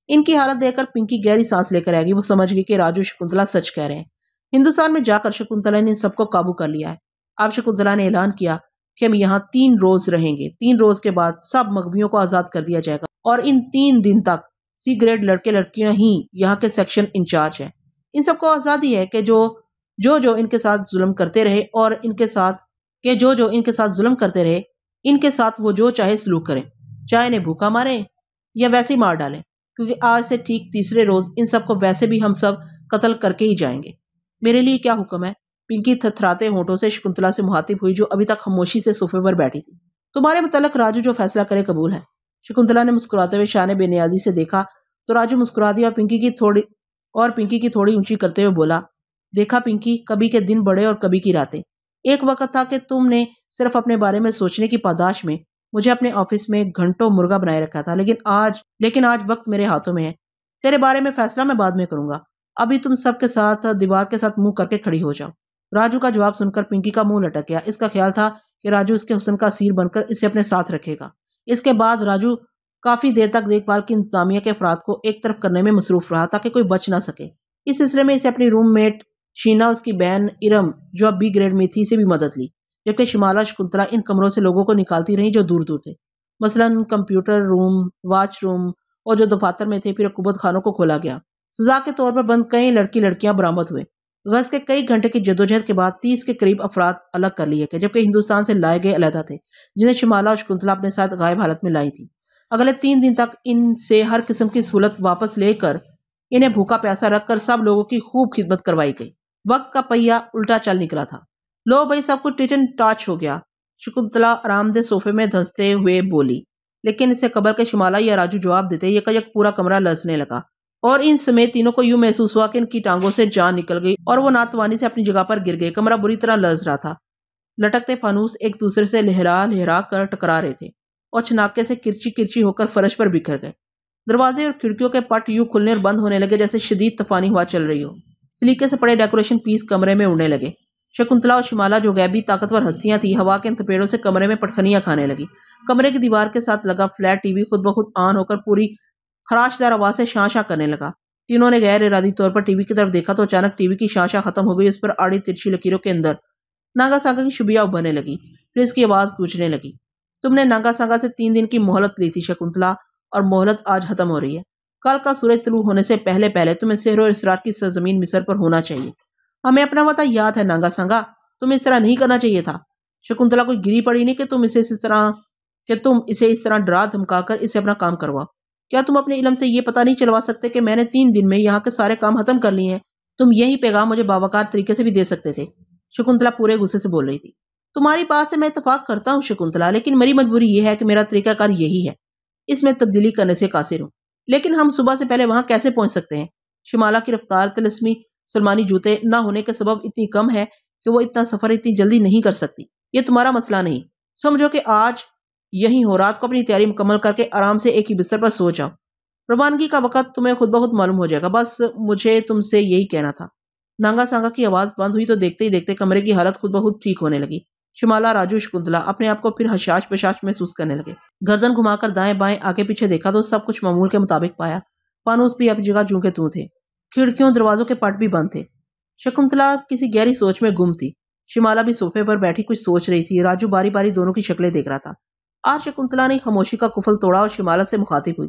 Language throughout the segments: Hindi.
इनकी हालत देखकर पिंकी गहरी सांस लेकर आएगी। वो समझ गई कि राजू शकुंतला सच कह रहे हैं। हिंदुस्तान में जाकर शकुंतला ने सबको काबू कर लिया है। अब शकुंतला ने ऐलान किया कि हम यहाँ 3 रोज रहेंगे। 3 रोज के बाद सब मगवियों को आजाद कर दिया जाएगा और इन 3 दिन तक सी ग्रेड लड़के लड़कियां ही यहाँ के सेक्शन इंचार्ज हैं। इन सबको आजादी है कि जो इनके साथ जुल्म करते रहे और इनके साथ जुल्म करते रहे, इनके साथ वो जो चाहे सलूक करें, चाहे इन्हें भूखा मारे या वैसे ही मार डालें, क्योंकि आज से ठीक तीसरे रोज इन सबको वैसे भी हम सब कत्ल करके ही जाएंगे। मेरे लिए क्या हुक्म है? पिंकी थरथराते होंठों से शकुंतला से मुखातिब हुई, जो अभी तक खामोशी से सोफे पर बैठी थी। तुम्हारे मुतल्लिक राजू जो फैसला करे कबूल है। शकुंतला ने मुस्कुराते हुए शान बेनियाजी से देखा तो राजू मुस्कुरा दिया और पिंकी की थोड़ी ऊंची करते हुए बोला, देखा पिंकी, कभी के दिन बड़े और कभी की रातें। एक वक्त था कि तुमने सिर्फ अपने बारे में सोचने की पादाश में मुझे अपने ऑफिस में घंटों मुर्गा बनाए रखा था, लेकिन आज वक्त मेरे हाथों में है। तेरे बारे में फैसला मैं बाद में करूंगा। अभी तुम सबके साथ दीवार के साथ मुंह करके खड़ी हो जाओ। राजू का जवाब सुनकर पिंकी का मुंह लटक गया। इसका ख्याल था कि राजू उसके हुस्न का असीर बनकर इसे अपने साथ रखेगा। इसके बाद राजू काफी देर तक देखभाल की इंतजामिया के अफराद को एक तरफ करने में मसरूफ रहा ताकि कोई बच ना सके। इस सिलसिले में इसे अपनी रूममेट शीना, उसकी बहन इरम जो अब बी ग्रेड में थी, से भी मदद ली, जबकि शिमाला शकुंतला इन कमरों से लोगों को निकालती रही जो दूर दूर थे। मसलन कंप्यूटर रूम, वॉचरूम और जो दफातर में थे। फिर हुकूमत खानों को खोला गया। सजा के तौर पर बंद कई लड़की लड़कियां बरामद हुए। गज के कई घंटे की जदोजहद के बाद 30 के करीब अफराद अलग कर लिए गए, जबकि हिंदुस्तान से लाए गए अलहदा थे, जिन्हें शिमाला और शकुंतला अपने साथ गायब हालत में लाई थी। अगले 3 दिन तक इनसे हर किस्म की सहूलत वापस लेकर इन्हें भूखा प्यासा रखकर सब लोगों की खूब खिदमत करवाई गई। वक्त का पहिया उल्टा चल निकला था। लो भाई, सब कुछ टिचन टाच हो गया। शकुंतला आरामदेह सोफे में धंसते हुए बोली, लेकिन इससे कबल के शिमाला या राजू जवाब देते यकयक पूरा कमरा लसने लगा और इन समेत तीनों को यूं महसूस हुआ कि इनकी टांगों से जान निकल गई और वो नातवानी से अपनी जगह पर गिर गए। कमरा बुरी तरह लर्ज रहा था। लटकते फानूस एक दूसरे से लहरा लहरा कर टकरा रहे थे और छनाके से किरची किरची होकर फर्श पर बिखर गए। दरवाजे और खिड़कियों के पट यूं खुलने और बंद होने लगे जैसे शदीद तूफानी हवा चल रही हो। सलीके से पड़े डेकोरेशन पीस कमरे में उड़ने लगे। शकुंतला और शिमाला जो गैबी ताकतवर हस्तियां थी, हवा के थपेड़ों से कमरे में पटखनियां खाने लगी। कमरे की दीवार के साथ लगा फ्लैट टीवी खुद ब खुद ऑन होकर पूरी खराशदार आवाज से शां शां करने लगा। तीनों ने गैर इरादी तौर पर टीवी की तरफ देखा तो अचानक टीवी की शां शां खत्म हो गई। उस पर आड़ी तिरछी लकीरों के अंदर नागा सागा की शुबिया उभरने लगी। फिर इसकी आवाज गूंजने लगी, तुमने नागा सागा से 3 दिन की मोहलत ली थी शकुंतला, और मोहलत आज खत्म हो रही है। कल का सूरज तुलू होने से पहले पहले तुम्हें सेहर और इसरार की सरजमीन मिस्र पर होना चाहिए। हमें अपना वता याद है नागा सागा, तुम इस तरह नहीं करना चाहिए था। शकुंतला कोई गिरी पड़ी नहीं कि तुम इसे इस तरह डरा धमकाकर इसे अपना काम करवाओ। क्या तुम अपने इल्म से ये पता नहीं चलवा सकते कि मैंने 3 दिन में यहाँ के सारे काम खत्म कर लिए हैं? तुम यही पैगाम मुझे बावकार तरीके से भी दे सकते थे। शकुंतला पूरे गुस्से से बोल रही थी। तुम्हारी बात से मैं इत्तेफाक करता हूँ शकुंतला, लेकिन मेरी मजबूरी यह है कि मेरा तरीकाकार यही है। इसमें तब्दीली करने से कासिर हूँ। लेकिन हम सुबह से पहले वहां कैसे पहुंच सकते हैं? शिमाला की रफ्तार तिलस्मी सलमानी जूते न होने के सबब इतनी कम है कि वो इतना सफर इतनी जल्दी नहीं कर सकती। ये तुम्हारा मसला नहीं। समझो कि आज यही हो, रात को अपनी तैयारी मुकम्मल करके आराम से एक ही बिस्तर पर सो जाओ। रवानगी का वक्त तुम्हें खुद ब खुद मालूम हो जाएगा। बस मुझे तुमसे यही कहना था। नांगा सांगा की आवाज बंद हुई तो देखते ही देखते कमरे की हालत खुद ब खुद ठीक होने लगी। शिमाला, राजू, शकुंतला अपने आप को फिर हशाश बशाश महसूस करने लगे। गर्दन घुमाकर दाएं बाएं आगे पीछे देखा तो सब कुछ मामूल के मुताबिक पाया। फानूस भी अपनी जगह जूं के तूं थे। खिड़कियों दरवाजों के पट भी बंद थे। शकुंतला किसी गहरी सोच में गुम थी। शिमाला भी सोफे पर बैठी कुछ सोच रही थी। राजू बारी बारी दोनों की शक्लें देख रहा था। आज शकुंतला ने खामोशी का कुफल तोड़ा और शिमाला से मुखातिब हुई,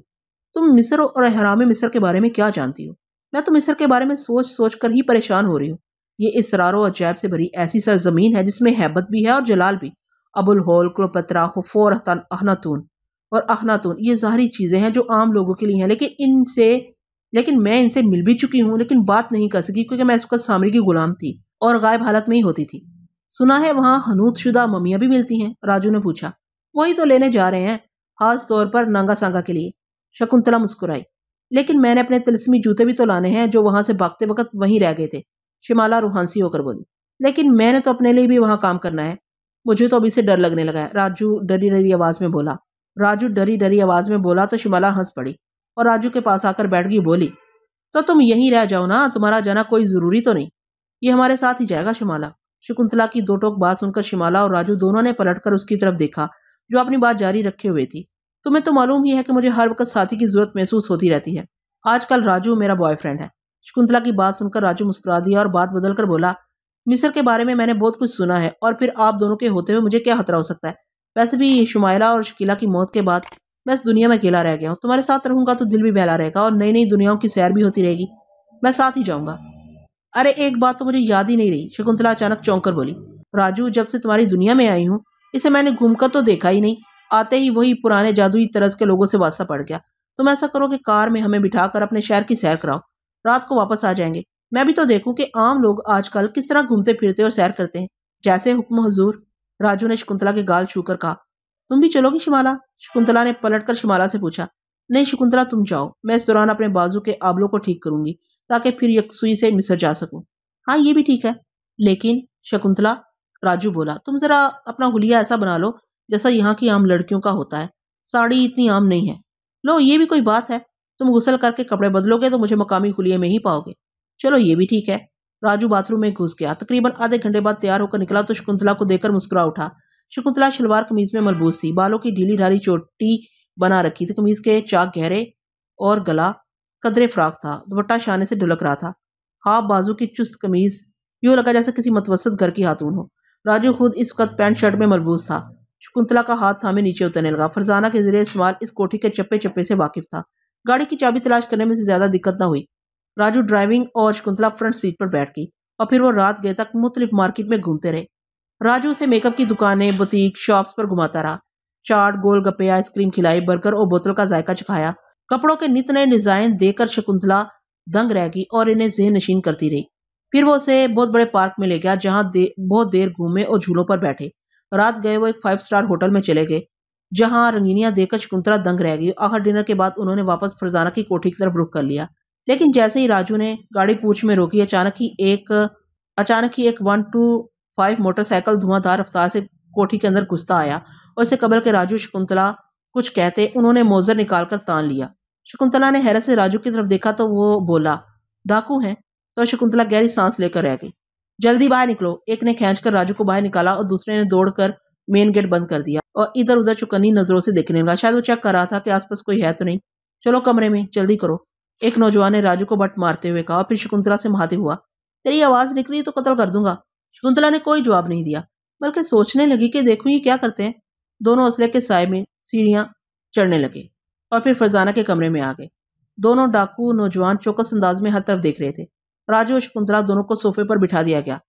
तुम मिस्र और हराम मिस्र के बारे में क्या जानती हो? मैं तो मिस्र के बारे में सोच सोच कर ही परेशान हो रही हूँ। ये इसरारो अजायब से भरी ऐसी सरजमीन है जिसमें हैबत भी है और जलाल भी। अबुल होल, क्लोपत्रा, हुफोर, अखनातून और अखनातून ये ज़ाहरी चीजें हैं जो आम लोगों के लिए हैं, लेकिन मैं इनसे मिल भी चुकी हूँ, लेकिन बात नहीं कर सकी क्योंकि मैं इस वक्त सामरी की गुलाम थी और गायब हालत में ही होती थी। सुना है वहाँ हनूत शुदा ममियाँ भी मिलती हैं? राजू ने पूछा। वही तो लेने जा रहे हैं, खास तौर पर नांगा सांगा के लिए। शकुंतला मुस्कुराई। लेकिन मैंने अपने तिलस्मी जूते भी तो लाने हैं जो वहां से भागते वक्त वहीं रह गए थे। शिमाला रूहानसी होकर बोली। लेकिन मैंने तो अपने लिए भी वहां काम करना है। मुझे तो अभी से डर लगने लगा है, राजू डरी डरी आवाज में बोला तो शिमाला हंस पड़ी और राजू के पास आकर बैठ गई। बोली, तो तुम यहीं रह जाओ ना, तुम्हारा जाना कोई जरूरी तो नहीं। ये हमारे साथ ही जाएगा शिमाला। शकुंतला की दो टोक बात सुनकर शिमाला और राजू दोनों ने पलटकर उसकी तरफ देखा जो अपनी बात जारी रखे हुए थी। तुम्हें तो मालूम ही है कि मुझे हर वक्त साथी की जरूरत महसूस होती रहती है। आजकल राजू मेरा बॉयफ्रेंड है। शकुंतला की बात सुनकर राजू मुस्कुरा दिया और बात बदलकर बोला, मिस्र के बारे में मैंने बहुत कुछ सुना है और फिर आप दोनों के होते हुए मुझे क्या खतरा हो सकता है। वैसे भी शुमाइला और शकीला की मौत के बाद मैं इस दुनिया में अकेला रह गया हूँ। तुम्हारे साथ रहूंगा तो दिल भी बहला रहेगा और नई नई दुनियाओं की सैर भी होती रहेगी। मैं साथ ही जाऊंगा। अरे एक बात तो मुझे याद ही नहीं रही, शकुंतला अचानक चौंक कर बोली। राजू, जब से तुम्हारी दुनिया में आई हूँ इसे मैंने घूमकर तो देखा ही नहीं। आते ही वही पुराने जादुई तरज के लोगों से वास्ता पड़ गया। तुम ऐसा करो कि कार में हमें बिठाकर अपने शहर की सैर कराओ। रात को वापस आ जाएंगे। मैं भी तो देखूं कि आम लोग आजकल किस तरह घूमते फिरते और सैर करते हैं। जैसे हुक्म हुजूर। राजू ने शकुंतला के गाल छूकर कहा। तुम भी चलोगी शिमाला? शकुंतला ने पलटकर शिमाला से पूछा। नहीं शकुंतला, तुम जाओ। मैं इस दौरान अपने बाजू के आबलों को ठीक करूंगी ताकि फिर यकसुई से मिस्र जा सकूं। हाँ ये भी ठीक है। लेकिन शकुंतला, राजू बोला, तुम जरा अपना हुलिया ऐसा बना लो जैसा यहाँ की आम लड़कियों का होता है। साड़ी इतनी आम नहीं है। लो ये भी कोई बात है? तुम गुसल करके कपड़े बदलोगे तो मुझे मकामी हुलिये में ही पाओगे। चलो ये भी ठीक है। राजू बाथरूम में घुस गया। तकरीबन आधे घंटे बाद तैयार होकर निकला तो शकुंतला को देखकर मुस्कुरा उठा। शकुंतला शलवार कमीज में मलबूस थी। बालों की ढीली ढाली चोटी बना रखी थी। कमीज के चाक गहरे और गला कदरे फ्राक था। दुपट्टा शाने से ढुलक रहा था। हाफ बाजू की चुस्त कमीज यूं लगा जैसे किसी मतवसत घर की खातून हो। राजू खुद इस वक्त पैंट शर्ट में मलबूस था। शकुंतला का हाथ थामे नीचे उतरने लगा। फरजाना के जरिए इस्तेमाल इस कोठी के चप्पे चप्पे से वाकिफ था। गाड़ी की चाबी तलाश करने में से ज्यादा दिक्कत न हुई। राजू ड्राइविंग और शकुंतला फ्रंट सीट पर बैठ गई और फिर वो रात गए तक मुख्तलिफ मार्केट में घूमते रहे। राजू उसे मेकअप की दुकानें, बुटीक, शॉप्स पर घुमाता रहा। चाट, गोलगप्पे, आइसक्रीम खिलाई, बर्गर और बोतल का जायका चखाया। कपड़ों के नित नए डिजाइन देकर शकुंतला दंग रह गई और इन्हें ज़हन नशीन करती रही। फिर वो उसे बहुत बड़े पार्क में ले गया जहां बहुत देर घूमे और झूलों पर बैठे। रात गए वो एक 5 स्टार होटल में चले गए जहां रंगीनियां देखकर शकुंतला दंग रह गई। आखिर डिनर के बाद उन्होंने वापस फरजाना की कोठी की तरफ रुख कर लिया। लेकिन जैसे ही राजू ने गाड़ी पूंछ में रोकी, अचानक ही एक 125 मोटरसाइकिल धुआंधार रफ्तार से कोठी के अंदर घुसता आया और इसे कबल के राजू शकुंतला कुछ कहते उन्होंने मोजर निकालकर तान लिया। शकुंतला ने हैरत से राजू की तरफ देखा तो वो बोला, डाकू हैं? तो शकुंतला गहरी सांस लेकर रह गई। जल्दी बाहर निकलो। एक ने खींचकर राजू को बाहर निकाला और दूसरे ने दौड़कर मेन गेट बंद कर दिया और इधर उधर चुकन्नी नजरों से देखने लगा। शायद वो चेक कर रहा था कि आसपास कोई है तो नहीं। चलो कमरे में, जल्दी करो। एक नौजवान ने राजू को बट मारते हुए कहा और फिर शकुंतला से महाते हुआ, तेरी आवाज निकली तो कत्ल कर दूंगा। शकुंतला ने कोई जवाब नहीं दिया बल्कि सोचने लगी कि देखूं ये क्या करते हैं। दोनों असले के साय में सीढ़ियां चढ़ने लगे और फिर फरजाना के कमरे में आ गए। दोनों डाकू नौजवान चौकस अंदाज में हर तरफ देख रहे थे। राजू और शकुंतला दोनों को सोफे पर बिठा दिया गया।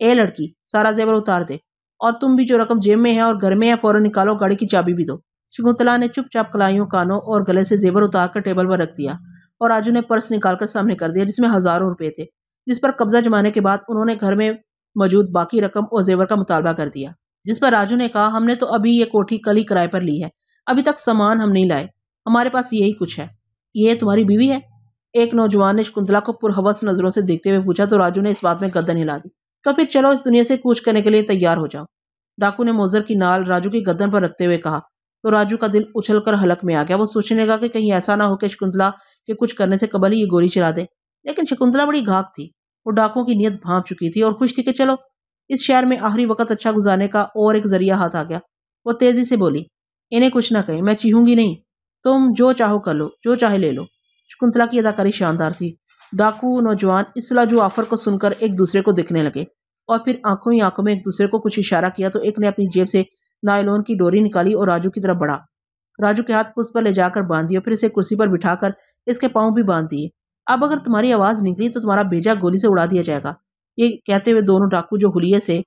ए लड़की, सारा जेवर उतार दे और तुम भी जो रकम जेब में है और घर में है फौरन निकालो। गाड़ी की चाबी भी दो। शकुंतला ने चुपचाप कलाइयों, कानों और गले से जेवर उतारकर टेबल पर रख दिया और राजू ने पर्स निकालकर सामने कर दिया जिसमें हजारों रुपए थे, जिस पर कब्जा जमाने के बाद उन्होंने घर में मौजूद बाकी रकम और जेवर का मुतालबा कर दिया। जिस पर राजू ने कहा, हमने तो अभी ये कोठी कल ही किराए पर ली है, अभी तक सामान हम नहीं लाए, हमारे पास यही कुछ है। ये तुम्हारी बीवी है? एक नौजवान ने शकुंतला को पुरहवस नजरों से देखते हुए पूछा तो राजू ने इस बात में गर्दन हिला दी। तो फिर चलो इस दुनिया से कूच करने के लिए तैयार हो जाओ। डाकू ने मोजर की नाल राजू की गर्दन पर रखते हुए कहा तो राजू का दिल उछलकर हलक में आ गया। वो सोचने लगा कि कहीं ऐसा ना हो कि शकुंतला के कुछ करने से कबल ही ये गोली चला दे। लेकिन शकुंतला बड़ी घाक थी। वो डाकुओं की नीयत भांप चुकी थी और खुश थी कि चलो इस शहर में आखिरी वक्त अच्छा गुजारने का और एक जरिया हाथ आ गया। वो तेजी से बोली, इन्हें कुछ ना कहें, मैं चीहूंगी नहीं। तुम जो चाहो कर लो, जो चाहे ले लो। शकुंतला की अदाकारी शानदार थी। डाकू नौजवान इस लाजू ऑफर को सुनकर एक दूसरे को देखने लगे और फिर आंखों ही आंखों में एक दूसरे को कुछ इशारा किया तो एक ने अपनी जेब से नायलॉन की डोरी निकाली और राजू की तरफ बढ़ा। राजू के हाथ पुष्प पर ले जाकर बांध दिए, फिर इसे कुर्सी पर बिठाकर इसके पांव भी बांध दिए। अब अगर तुम्हारी आवाज निकली तो तुम्हारा भेजा गोली से उड़ा दिया जाएगा। ये कहते हुए दोनों डाकू, जो हुलिये से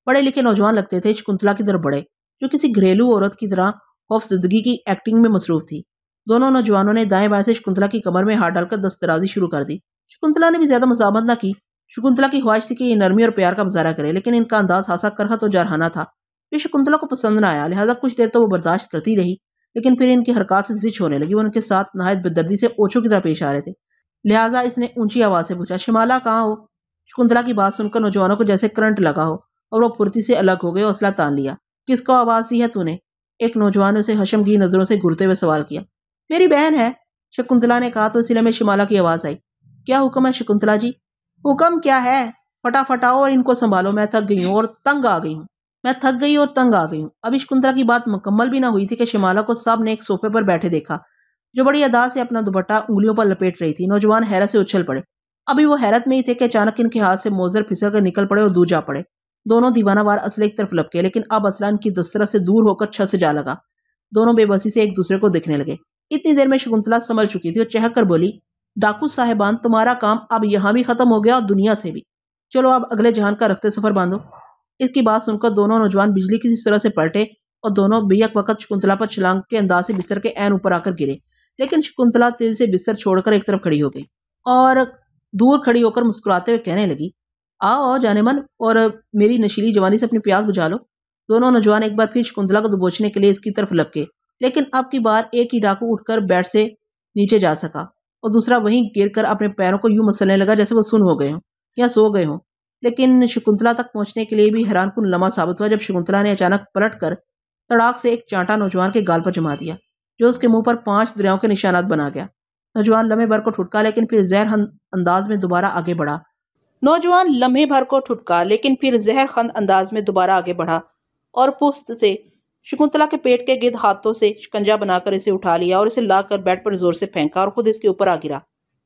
पढ़े लिखे नौजवान लगते थे, शकुंतला की तरफ बढ़े, जो किसी घरेलू औरत की तरह खौफजदगी की एक्टिंग में मसरूफ थी। दोनों नौजवानों ने दाएं बाएं से शकुंतला की कमर में हाथ डालकर दस्तराजी शुरू कर दी। शकुंतला ने भी ज्यादा मजामत न की। शकुंतला की ख्वाहिश थी कि ये नरमी और प्यार का मुजाहरा करे, लेकिन इनका अंदाज हासा करहत और जारहाना था। ये शकुंतला को पसंद न आया, लिहाजा कुछ देर तो वो बर्दाश्त करती रही, लेकिन फिर इनकी हरकत से जिच होने लगी। वो उनके साथ नहायत बेदर्दी से ओछों की तरह पेश आ रहे थे। लिहाजा इसने ऊंची आवाज से पूछा, शिमाला कहाँ हो? शकुंतला की बात सुनकर नौजवानों को जैसे करंट लगा हो और वो फुर्ती से अलग हो गए, हौसला तान लिया। किसको आवाज दी है तूने? एक नौजवान ने उसे हशमगी नजरों से घूरते हुए सवाल किया। मेरी बहन है, शकुंतला ने कहा तो इसलिए में शिमाला की आवाज आई। क्या हुक्म है शकुंतला जी? हुक्म क्या है, फटाफट आओ और इनको संभालो, मैं थक गई हूँ और तंग आ गई हूँ। मैं थक गई और तंग आ गई हूँ। अभी शकुंतला की बात मुकम्मल भी ना हुई थी कि शिमाला को सब ने एक सोफे पर बैठे देखा। जो बड़ी अदा से अपना दुपट्टा उंगलियों पर लपेट रही थी। नौजवान हैरत से उछल पड़े। अभी वो हैरत में ही थे कि अचानक इनके हाथ से मोजर फिसल कर निकल पड़े और दूर जा पड़े। दोनों दीवानावार असले की तरफ लपके, लेकिन अब असला इनकी दस्तरस से दूर होकर छत से जा लगा। दोनों बेबसी से एक दूसरे को देखने लगे। इतनी देर में शकुंतला संभल चुकी थी और चहक कर बोली, डाकू साहेबान, तुम्हारा काम अब यहाँ भी खत्म हो गया और दुनिया से भी। चलो अब अगले जहान का रखते सफर बांधो। इसकी बात सुनकर दोनों नौजवान बिजली की तरह से पलटे और दोनों बेयक वक्त शकुंतला पर छलांग के अंदाज से बिस्तर के ऐन ऊपर आकर गिरे। लेकिन शकुंतला तेजी से बिस्तर छोड़कर एक तरफ खड़ी हो गई और दूर खड़ी होकर मुस्कुराते हुए कहने लगी, आओ जाने मन, और मेरी नशीली जवानी से अपनी प्यास बुझा लो। दोनों नौजवान एक बार फिर शकुंतला को दबोचने के लिए इसकी तरफ लपके, लेकिन अब की बार एक ही डाकू उठकर बेड से नीचे जा सका और दूसरा वहीं गिरकर अपने पैरों को यूं मसलने लगा जैसे वो सुन हो गए हों या सो गए हों। लेकिन शकुंतला तक पहुंचने के लिए भी हैरानकुन लम्हा साबित हुआ जब शकुंतला ने अचानक पलटकर तड़ाक से एक चांटा नौजवान के गाल पर जमा दिया, जो उसके मुंह पर 5 दरियाओं के निशानात बना गया। नौजवान लम्हे भर को ठुटका, लेकिन फिर जहरखंद अंदाज में दोबारा आगे बढ़ा। नौजवान लम्हे भर को ठुटका, लेकिन फिर जहरखंद अंदाज में दोबारा आगे बढ़ा और पुस्त से शकुंतला के पेट के गिर्द हाथों से शिकंजा बनाकर इसे उठा लिया और इसे लाकर बेड पर जोर से फेंका और खुद इसके ऊपर आ गिरा।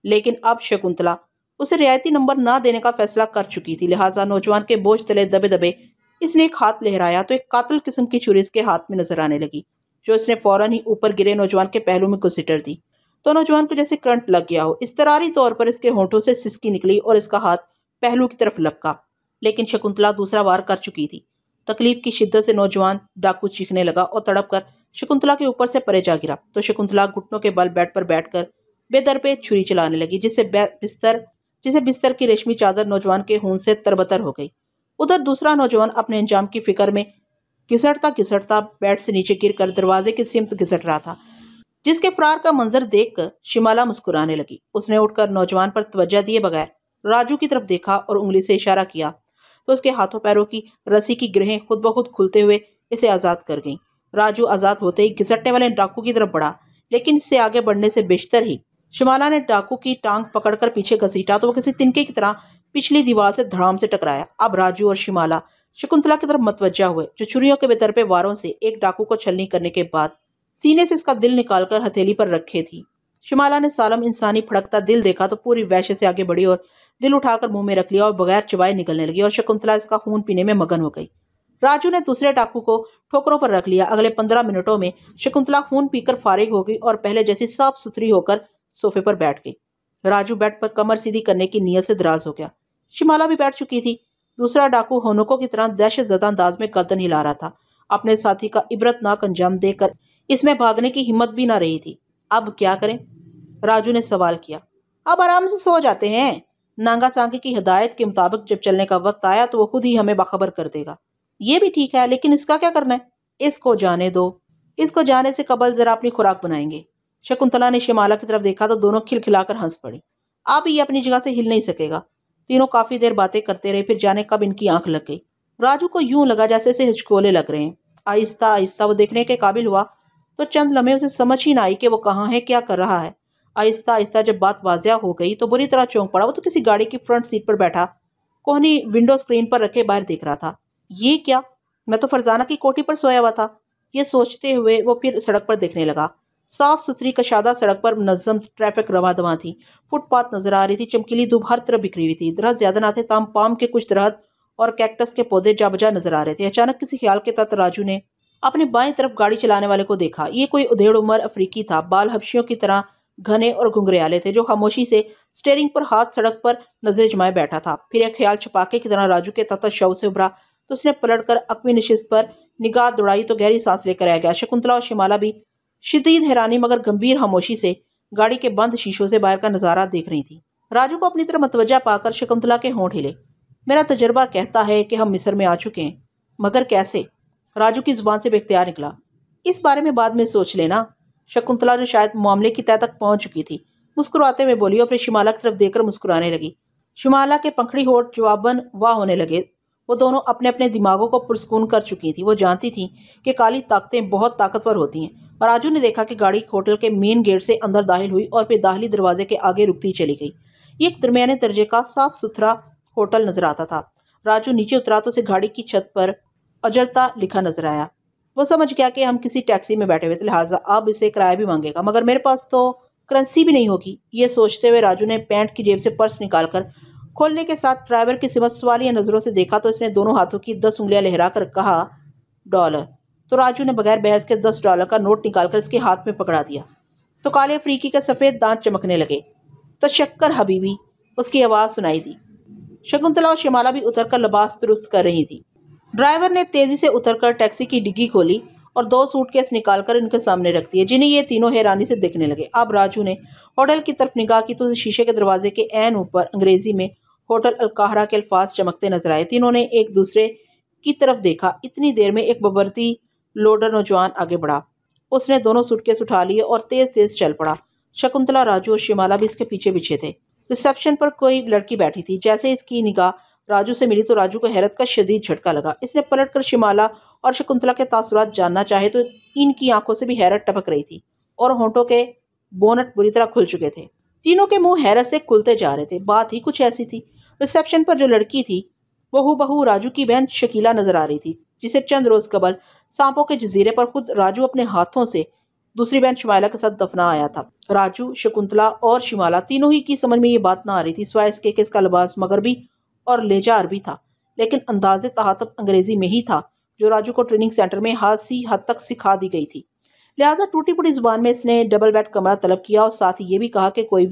लेकिन अब शकुंतला उसे रियायती नंबर ना देने का फैसला कर चुकी थी, लिहाजा नौजवान के बोझ तले दबे दबे इसने एक हाथ लहराया तो एक कातिल किस्म की छुरी इसके हाथ में नजर आने लगी, जो इसने फौरन ही ऊपर गिरे नौजवान के पहलू में घुसिटर दी। तो नौजवान को जैसे करंट लग गया हो, इस्तरारी तौर पर इसके होंठों से सिसकी निकली और इसका हाथ पहलू की तरफ लपका। लेकिन शकुंतला दूसरा वार कर चुकी थी। तकलीफ की शिद्दत से नौजवान डाकू चीखने लगा और तड़प कर शकुंतला के ऊपर से परे जा गिरा। तो शकुंतला घुटनों के बल बेड पर बैठकर बेदरपे छुरी चलाने लगी, जिसे बिस्तर की रेशमी चादर नौजवान के खून से तरबतर हो गई। उधर दूसरा नौजवान अपने अंजाम की फिक्र में घिसटता घिसटता बेड से नीचे गिरकर दरवाजे की सिमत घिसट रहा था, जिसके फरार का मंजर देखकर शिमाला मुस्कुराने लगी। उसने उठकर नौजवान पर तवज्जो दिए बगैर राजू की तरफ देखा और उंगली से इशारा किया तो उसके हाथों पैरों की रस्सी की ग्रहें खुद ब खुद खुलते हुए इसे आजाद कर गईं। राजू आजाद होते ही घिसटने वाले डाकू की तरफ बढ़ा, लेकिन इससे आगे बढ़ने से बेशतर ही शिमाला ने डाकू की टांग पकड़कर पीछे घसीटा तो वो किसी तिनके की तरह पिछली दीवार से धड़ाम से टकराया। अब राजू और शिमाला शकुंतला की तरफ मतवज्जा हुए, जो छुरियों के बेतरपे वारों से एक डाकू को छलनी करने के बाद सीने से इसका दिल निकालकर हथेली पर रखे थी। शिमाला ने सालम इंसानी फड़कता दिल देखा तो पूरी वहशत से आगे बढ़ी और दिल उठाकर मुंह में रख लिया और बगैर चबाए निकलने लगी और शकुंतला इसका खून पीने में मगन हो गई। राजू ने दूसरे डाकू को ठोकरों पर रख लिया। अगले 15 मिनटों में शकुंतला खून पीकर फारिग हो गई और पहले जैसी साफ सुथरी होकर सोफे पर बैठ गई। राजू बेड पर कमर सीधी करने की नीयत से दराज हो गया। शिमाला भी बैठ चुकी थी। दूसरा डाकू होनोको की तरह दहशत ज़दा अंदाज में गर्दन हिला रहा था। अपने साथी का इबरतनाक अंजाम देकर इसमें भागने की हिम्मत भी ना रही थी। अब क्या करें? राजू ने सवाल किया। अब आराम से सो जाते हैं। नांगा सांगे की हिदायत के मुताबिक जब चलने का वक्त आया तो वो खुद ही हमें बाखबर कर देगा। ये भी ठीक है, लेकिन इसका क्या करना है? इसको जाने दो। इसको जाने से कबल जरा अपनी खुराक बनाएंगे। शकुंतला ने शिमाला की तरफ देखा तो दोनों खिलखिलाकर हंस पड़ी। अब ये अपनी जगह से हिल नहीं सकेगा। तीनों काफी देर बातें करते रहे, फिर जाने कब इनकी आंख लग गई। राजू को यूं लगा जैसे इसे हिचकोले लग रहे हैं। आहिस्ता आहिस्ता वो देखने के काबिल हुआ तो चंद लम्हे उसे समझ ही ना आई कि वो कहाँ है, क्या कर रहा है। आहिस्ता आहिस्ता जब बात वाजिया हो गई तो बुरी तरह चौंक पड़ा। वो तो किसी गाड़ी की फ्रंट सीट पर बैठा कोहनी विंडो स्क्रीन पर रखे बाहर देख रहा था। ये क्या? मैं तो फरजाना की कोठी पर सोया हुआ था। ये सोचते हुए वो फिर सड़क पर देखने लगा। साफ सुथरी कशादा सड़क पर मुनज़्ज़म ट्रैफिक रवा दवा थी। फुटपाथ नजर आ रही थी। चमकीली धूप हर तरफ बिखरी हुई थी। दरख्त ज्यादा ना थे, ताम पाम के कुछ दरख्त और कैक्टस के पौधे जाबजा नजर आ रहे थे। अचानक किसी ख्याल के तहत राजू ने अपने बाएं तरफ गाड़ी चलाने वाले को देखा। ये कोई उधेड़ उम्र अफ्रीकी था। बाल हबशियों की तरह घने और घुंघरियाले थे, जो खामोशी से स्टीयरिंग पर हाथ सड़क पर नजर जमाए बैठा था। फिर एक ख्याल छपाके की तरह राजू के तहत शव से उभरा तो उसने पलटकर अक्वी नशिस्त पर निगाह दौड़ाई तो गहरी सांस लेकर आ गया। शकुंतला और शिमाला भी शदीद हैरानी मगर गंभीर खामोशी से गाड़ी के बंद शीशों से बाहर का नजारा देख रही थी। राजू को अपनी तरफ मतवज्जा पाकर शकुंतला के होंठ हिले। मेरा तजर्बा कहता है कि हम मिस्र में आ चुके हैं, मगर कैसे? राजू की जुबान से बेख्तियार निकला। इस बारे में बाद में सोच लेना। शकुंतला, जो शायद मामले की तह तक पहुंच चुकी थी, मुस्कुराते हुए बोली और फिर शिमाला की तरफ देखकर मुस्कुराने लगी। शिमाला के पंखड़ी होठ जवाबन वाह होने लगे। वो दोनों अपने अपने दिमागों को पुरस्कून कर चुकी थी। वो जानती थी कि काली ताकतें बहुत ताकतवर होती हैं। और राजू ने देखा कि गाड़ी होटल के मेन गेट से अंदर दाखिल हुई और फिर दाखिली दरवाजे के आगे रुकती चली गई। ये एक दरमियाने दर्जे का साफ सुथरा होटल नजर आता था। राजू नीचे उतरा तो उसे गाड़ी की छत पर अजरता लिखा नजर आया। वो समझ गया कि हम किसी टैक्सी में बैठे हुए थे, लिहाजा अब इसे किराया भी मांगेगा, मगर मेरे पास तो करेंसी भी नहीं होगी। ये सोचते हुए राजू ने पैंट की जेब से पर्स निकालकर खोलने के साथ ड्राइवर की सिमत सवालिया नजरों से देखा तो इसने दोनों हाथों की 10 उंगलियां लहरा कर कहा, $। तो राजू ने बगैर बहस के $10 का नोट निकालकर इसके हाथ में पकड़ा दिया तो काले अफ्रीकी के सफेद दांत चमकने लगे। तो शक्कर हबीबी, उसकी आवाज सुनाई दी। शकुंतला और शिमाला भी उतरकर लिबास दुरुस्त कर रही थी। ड्राइवर ने तेजी से उतरकर टैक्सी की डिग्गी खोली और 2 सूटकेस निकालकर इनके सामने रख दिए, जिन्हें ये तीनों हैरानी से देखने लगे। अब राजू ने होटल की तरफ निगाह की तो शीशे के दरवाजे के ऐन ऊपर अंग्रेजी में होटल अलकाहरा के अल्फाज चमकते नजर आए। तीनों ने एक दूसरे की तरफ देखा। इतनी देर में एक बबरती लोडर नौजवान आगे बढ़ा। उसने दोनों सूटकेस उठा लिए और तेज तेज चल पड़ा। शकुंतला, राजू और शिमाला भी इसके पीछे पीछे थे। रिसेप्शन पर कोई लड़की बैठी थी। जैसे इसकी निगाह राजू से मिली तो राजू को हैरत का शदीद झटका लगा। इसने पलटकर शिमाला और शकुंतला के तासुरात जानना चाहे तो इनकी आंखों से भी हैरत टपक रही थी और होंठों के बोनट बुरी तरह खुल चुके थे। तीनों के मुंह हैरत से खुलते जा रहे थे। बात ही कुछ ऐसी थी। रिसेप्शन पर जो लड़की थी वो हूबहू राजू की बहन शकीला नजर आ रही थी, जिसे चंद रोज कबल सांपों के जजीरे पर खुद राजू अपने हाथों से दूसरी बहन शिमाला के साथ दफना आया था। राजू, शकुंतला और शिमाला तीनों ही की समझ में ये बात ना आ रही थी, सिवाय इसके कि इसका लिबास मगरबी और लेजा अरबी था, लेकिन अंदाजे तहातब अंग्रेजी में ही था, जो राजू को ट्रेनिंग सेंटर में हासी हद तक सिखा दी गई थी। लिहाजा टूटी फूटी जुबान में इसने डबल बेड कमरा तलब किया और साथ ही ये भी कहा कि कोई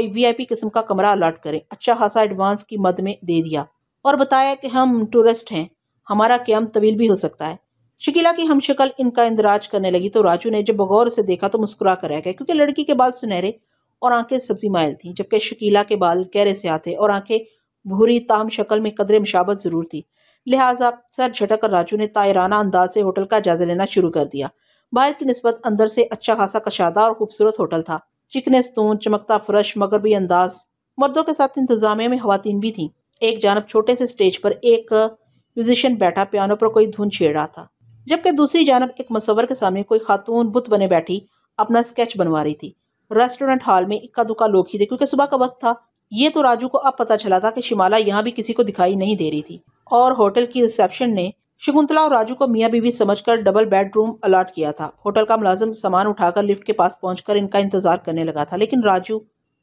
वीआईपी किस्म का कमरा अलॉट करें। अच्छा खासा एडवांस की मद में दे दिया और बताया कि हम टूरिस्ट हैं, हमारा क्याम तवील भी हो सकता है। शकीला की हमशक्ल इनका इंदराज करने लगी तो राजू ने जब बगौर से देखा तो मुस्कुरा कर रह गया, क्योंकि लड़की के बाल सुनहरे और आंखें सब्जी माइल थीं, जबकि शकीला के बाल गहरे स्याह थे और आंखें भूरी, ताहम शक्ल में कदरे मुशाबत जरूर थी। लिहाजा सर झटक कर राजू ने तायराना अंदाज से होटल का जायजा लेना शुरू कर दिया। बाहर की निस्बत अंदर से अच्छा खासा कशादा और खूबसूरत होटल था। चिकने स्तून, चमकता फर्श, मगरबी अंदाज। मर्दों के साथ इंतजामिया में खवातीन भी थीं। एक जानब छोटे से स्टेज पर एक म्यूजिशियन बैठा पियानो पर कोई धुन छेड़ रहा था, जबकि दूसरी जानब एक मुसव्वर के सामने कोई खातून बुत बने बैठी अपना स्केच बनवा रही थी। रेस्टोरेंट हॉल में इक्का दुक्का लोग ही थे, क्योंकि सुबह का वक्त था। ये तो राजू को अब पता चला था कि शिमाला यहाँ भी किसी को दिखाई नहीं दे रही थी और होटल की रिसेप्शन ने शकुंतला और राजू को मियाँ बीवी समझकर डबल बेडरूम अलॉट किया था। होटल का मुलाजिम सामान उठाकर लिफ्ट के पास पहुंचकर इनका इंतजार करने लगा था, लेकिन राजू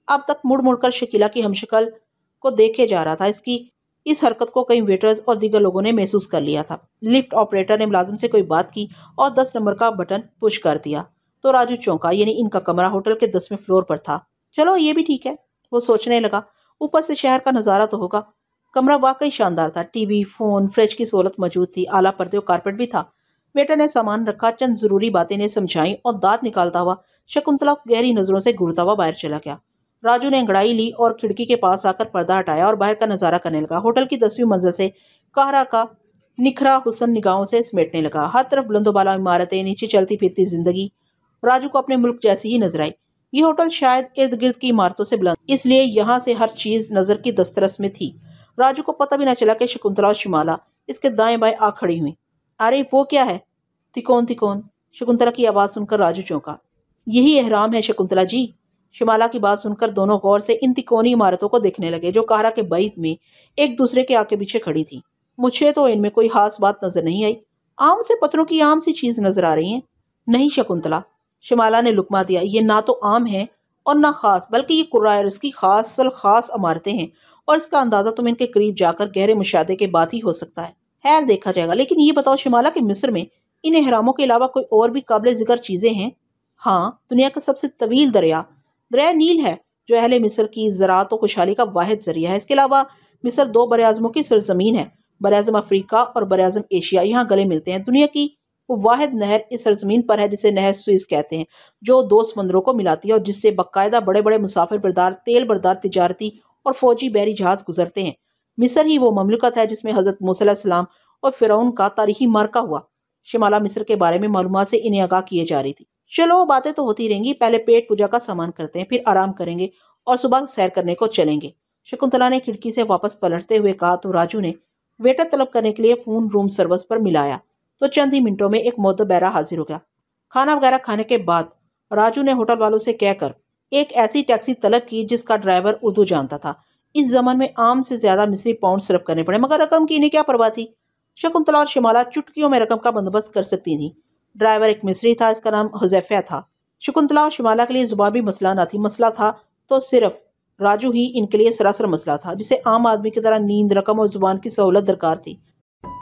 अब तक मुड़ मुड़कर शकीला की हमशक्ल को देखे जा रहा था। इसकी इस हरकत को कई वेटर्स और दीगर लोगों ने महसूस कर लिया था। लिफ्ट ऑपरेटर ने मुलाजिम से कोई बात की और 10 नंबर का बटन पुश कर दिया तो राजू चौंका, यानी इनका कमरा होटल के 10वें फ्लोर पर था। चलो ये भी ठीक है, वो सोचने लगा, ऊपर से शहर का नज़ारा तो होगा। कमरा वाकई शानदार था। टीवी, फोन, फ्रिज की सहूलत मौजूद थी। आला पर्दे और कारपेट भी था। वेटर ने सामान रखा, चंद जरूरी बातें ने समझाई और दांत निकालता हुआ शकुंतला गहरी नजरों से घूरता हुआ बाहर चला गया। राजू ने अंगड़ाई ली और खिड़की के पास आकर पर्दा हटाया और बाहर का नजारा करने लगा। होटल की 10वीं मंजिल से काहरा का निखरा हुस्न निगाहों से समेटने लगा। हर तरफ बुलंदोबाला इमारतें, नीचे चलती फिरती जिंदगी राजू को अपने मुल्क जैसी ही नजर आई। ये होटल शायद इर्द गिर्द की इमारतों से बुलंद, इसलिए यहाँ से हर चीज नजर की दस्तरस में थी। राजू को पता भी न चला कि शकुंतला और शिमाला इसके दाएं बाएं आ खड़ी हुई। अरे वो क्या है? तिकोन तिकोन, शकुंतला की आवाज सुनकर राजू चौंका। यही एहराम है शकुंतला जी। शिमाला की बात सुनकर दोनों गौर से इन तिकोनी इमारतों को देखने लगे, जो काहरा के बैत में एक दूसरे के आगे पीछे खड़ी थी। मुझे तो इनमें कोई खास बात नजर नहीं आई। आम से पत्थरों की आम सी चीज नजर आ रही है। नहीं शकुंतला, शिमाला ने लुकमा दिया, ये ना तो आम है और ना खास, बल्कि ये कुर्रायर्स की खास इमारतें हैं और इसका अंदाजा तुम इनके करीब जाकर गहरे मुशाहदे के बाद ही हो सकता है। खैर देखा जाएगा। लेकिन ये बताओ शिमाला कि मिस्र में इन एहरामों के अलावा कोई और भी काबिल जिक्र चीजें हैं? हाँ, दुनिया का सबसे तवील दरिया नील है, जो अहले मिस्र की ज़राअत और खुशहाली का वाहिद जरिया है। इसके अलावा मिस्र 2 बरआज़मों की सरजमीन है, बरआज़म अफ्रीका और बरआज़म एशिया। यहाँ गले मिलते हैं। दुनिया की वो वाहिद नहर इस सरजमीन पर है जिसे नहर सुइस कहते हैं, जो 2 समंदरों को मिलाती है और जिससे बाकायदा बड़े बड़े मुसाफिर बरदार, तेल बरदार तिजारती और फौजी बहरी जहाज गुजरते हैं। मिस्र ही वो ममलकत है जिसमें हजरत मूसा अलैहिस्सलाम और फिरौन का तारीखी मार्का हुआ। शिमाला मिस्र के बारे में मालूमात से इन्हें आगाह किए जा रही थी। चलो बातें तो होती रहेंगी, पहले पेट पूजा का सामान करते हैं, फिर आराम करेंगे और सुबह सैर करने को चलेंगे। शकुंतला ने खिड़की से वापस पलटते हुए कहा तो राजू ने वेटर तलब करने के लिए फोन रूम सर्विस पर मिलाया तो चंद ही मिनटों में एक मोतबैरा हाजिर हो गया। खाना वगैरह खाने के बाद राजू ने होटल वालों से कहकर एक ऐसी टैक्सी तलब की जिसका ड्राइवर उर्दू जानता था। इस जमाने में आम से ज्यादा मिस्री पाउंड सर्व करने पड़े, मगर रकम की इन्हें क्या परवाह थी। शकुंतला और शिमाला चुटकियों में रकम का बंदोबस्त कर सकती थी। ड्राइवर एक मिस्री था, इसका नाम हुजैफा था। शकुंतला और शिमाला के लिए जुबाबी मसला न थी, मसला था तो सिर्फ राजू ही इनके लिए सरासर मसला था, जिसे आम आदमी की तरह नींद, रकम और जुबान की सहूलत दरकार थी।